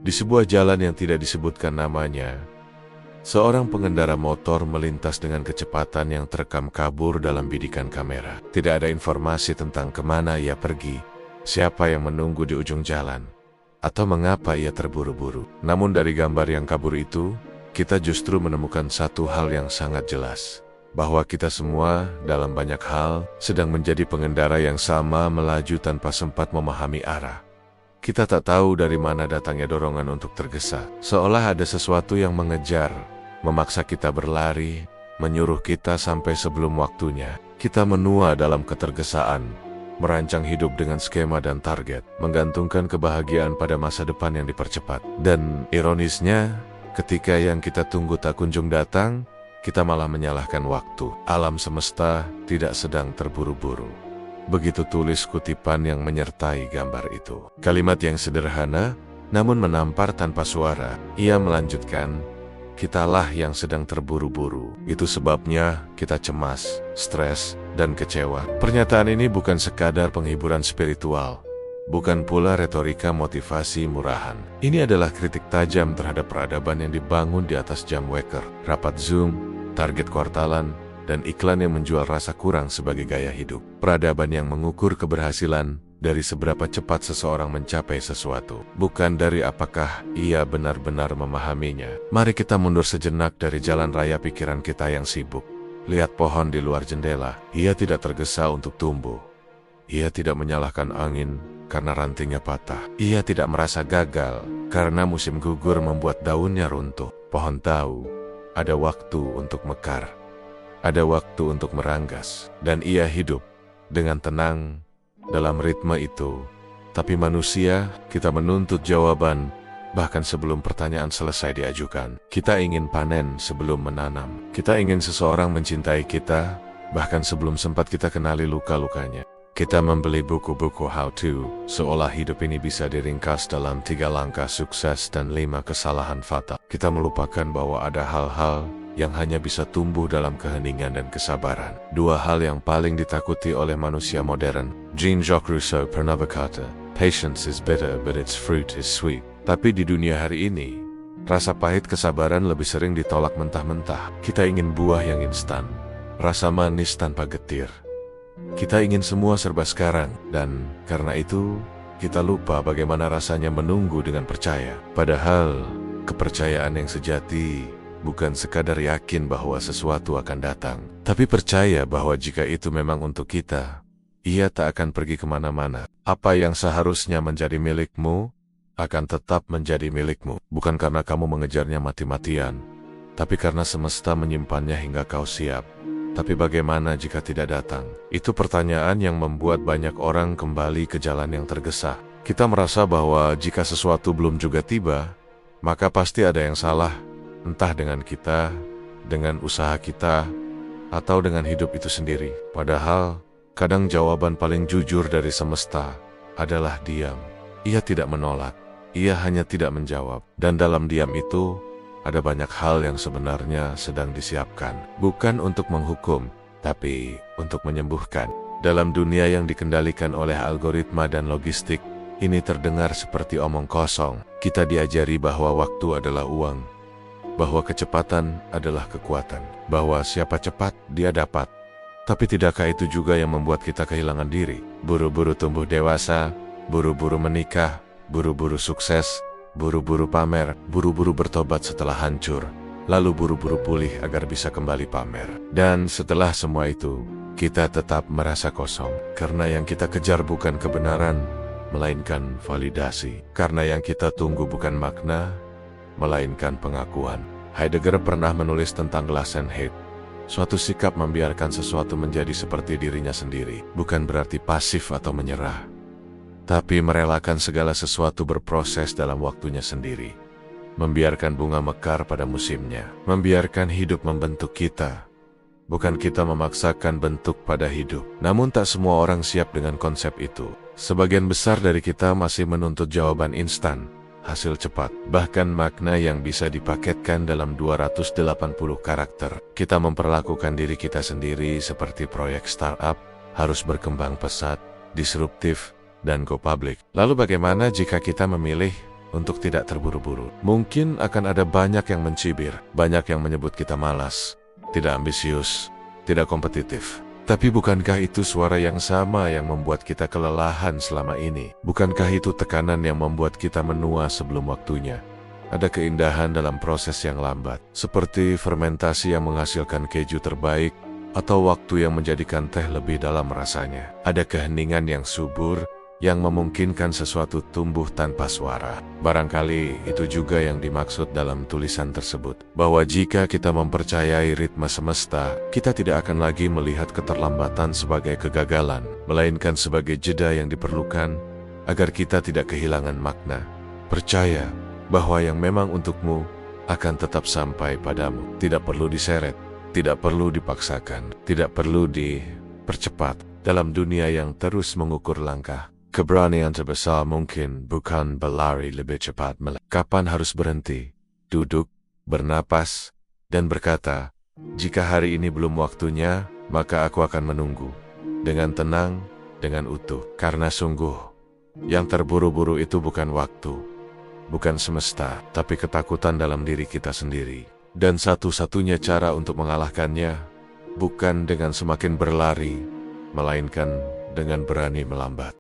Di sebuah jalan yang tidak disebutkan namanya, seorang pengendara motor melintas dengan kecepatan yang terekam kabur dalam bidikan kamera. Tidak ada informasi tentang kemana ia pergi, siapa yang menunggu di ujung jalan, atau mengapa ia terburu-buru. Namun dari gambar yang kabur itu, kita justru menemukan satu hal yang sangat jelas, bahwa kita semua dalam banyak hal sedang menjadi pengendara yang sama, melaju tanpa sempat memahami arah. Kita tak tahu dari mana datangnya dorongan untuk tergesa, seolah ada sesuatu yang mengejar, memaksa kita berlari, menyuruh kita sampai sebelum waktunya. Kita menua dalam ketergesaan, merancang hidup dengan skema dan target, menggantungkan kebahagiaan pada masa depan yang dipercepat. Dan ironisnya, ketika yang kita tunggu tak kunjung datang, kita malah menyalahkan waktu. Alam semesta tidak sedang terburu-buru. Begitu tulis kutipan yang menyertai gambar itu. Kalimat yang sederhana, namun menampar tanpa suara. Ia melanjutkan, "Kitalah yang sedang terburu-buru. Itu sebabnya kita cemas, stres, dan kecewa." Pernyataan ini bukan sekadar penghiburan spiritual, bukan pula retorika motivasi murahan. Ini adalah kritik tajam terhadap peradaban yang dibangun di atas jam waker, rapat Zoom, target kuartalan, dan iklan yang menjual rasa kurang sebagai gaya hidup. Peradaban yang mengukur keberhasilan dari seberapa cepat seseorang mencapai sesuatu, bukan dari apakah ia benar-benar memahaminya. Mari kita mundur sejenak dari jalan raya pikiran kita yang sibuk. Lihat pohon di luar jendela. Ia tidak tergesa untuk tumbuh. Ia tidak menyalahkan angin karena rantingnya patah. Ia tidak merasa gagal karena musim gugur membuat daunnya runtuh. Pohon tahu ada waktu untuk mekar, ada waktu untuk meranggas, dan ia hidup dengan tenang dalam ritme itu. Tapi manusia, kita menuntut jawaban bahkan sebelum pertanyaan selesai diajukan. Kita ingin panen sebelum menanam. Kita ingin seseorang mencintai kita bahkan sebelum sempat kita kenali luka-lukanya. Kita membeli buku-buku how to, seolah hidup ini bisa diringkas dalam 3 langkah sukses dan 5 kesalahan fatal. Kita melupakan bahwa ada hal-hal yang hanya bisa tumbuh dalam keheningan dan kesabaran. 2 hal yang paling ditakuti oleh manusia modern. Jean-Jacques Rousseau pernah berkata, "Patience is bitter but its fruit is sweet." Tapi di dunia hari ini, rasa pahit kesabaran lebih sering ditolak mentah-mentah. Kita ingin buah yang instan, rasa manis tanpa getir. Kita ingin semua serba sekarang, dan karena itu, kita lupa bagaimana rasanya menunggu dengan percaya. Padahal, kepercayaan yang sejati bukan sekadar yakin bahwa sesuatu akan datang, tapi percaya bahwa jika itu memang untuk kita, ia tak akan pergi kemana-mana. Apa yang seharusnya menjadi milikmu, akan tetap menjadi milikmu. Bukan karena kamu mengejarnya mati-matian, tapi karena semesta menyimpannya hingga kau siap. Tapi bagaimana jika tidak datang? Itu pertanyaan yang membuat banyak orang kembali ke jalan yang tergesa. Kita merasa bahwa jika sesuatu belum juga tiba, maka pasti ada yang salah. Entah dengan kita, dengan usaha kita, atau dengan hidup itu sendiri. Padahal, kadang jawaban paling jujur dari semesta adalah diam. Ia tidak menolak, ia hanya tidak menjawab. Dan dalam diam itu, ada banyak hal yang sebenarnya sedang disiapkan. Bukan untuk menghukum, tapi untuk menyembuhkan. Dalam dunia yang dikendalikan oleh algoritma dan logistik, ini terdengar seperti omong kosong. Kita diajari bahwa waktu adalah uang, bahwa kecepatan adalah kekuatan, bahwa siapa cepat, dia dapat. Tapi tidakkah itu juga yang membuat kita kehilangan diri? Buru-buru tumbuh dewasa, buru-buru menikah, buru-buru sukses, buru-buru pamer, buru-buru bertobat setelah hancur, lalu buru-buru pulih agar bisa kembali pamer. Dan setelah semua itu, kita tetap merasa kosong. Karena yang kita kejar bukan kebenaran, melainkan validasi. Karena yang kita tunggu bukan makna, melainkan pengakuan. Heidegger pernah menulis tentang Gelassenheit. Suatu sikap membiarkan sesuatu menjadi seperti dirinya sendiri. Bukan berarti pasif atau menyerah, tapi merelakan segala sesuatu berproses dalam waktunya sendiri. Membiarkan bunga mekar pada musimnya. Membiarkan hidup membentuk kita, bukan kita memaksakan bentuk pada hidup. Namun tak semua orang siap dengan konsep itu. Sebagian besar dari kita masih menuntut jawaban instan, hasil cepat, bahkan makna yang bisa dipaketkan dalam 280 karakter. Kita memperlakukan diri kita sendiri seperti proyek startup, harus berkembang pesat, disruptif, dan go public. Lalu bagaimana jika kita memilih untuk tidak terburu-buru. Mungkin akan ada banyak yang mencibir, banyak yang menyebut kita malas, tidak ambisius, tidak kompetitif. Tapi bukankah itu suara yang sama yang membuat kita kelelahan selama ini? Bukankah itu tekanan yang membuat kita menua sebelum waktunya? Ada keindahan dalam proses yang lambat, seperti fermentasi yang menghasilkan keju terbaik, atau waktu yang menjadikan teh lebih dalam rasanya. Ada keheningan yang subur, yang memungkinkan sesuatu tumbuh tanpa suara. Barangkali itu juga yang dimaksud dalam tulisan tersebut, bahwa jika kita mempercayai ritme semesta, kita tidak akan lagi melihat keterlambatan sebagai kegagalan, melainkan sebagai jeda yang diperlukan agar kita tidak kehilangan makna. Percaya bahwa yang memang untukmu akan tetap sampai padamu. Tidak perlu diseret, tidak perlu dipaksakan, tidak perlu dipercepat dalam dunia yang terus mengukur langkah. Keberanian terbesar mungkin bukan berlari lebih cepat. Kapan harus berhenti, duduk, bernapas, dan berkata, jika hari ini belum waktunya, maka aku akan menunggu. Dengan tenang, dengan utuh. Karena sungguh, yang terburu-buru itu bukan waktu, bukan semesta, tapi ketakutan dalam diri kita sendiri. Dan satu-satunya cara untuk mengalahkannya, bukan dengan semakin berlari, melainkan dengan berani melambat.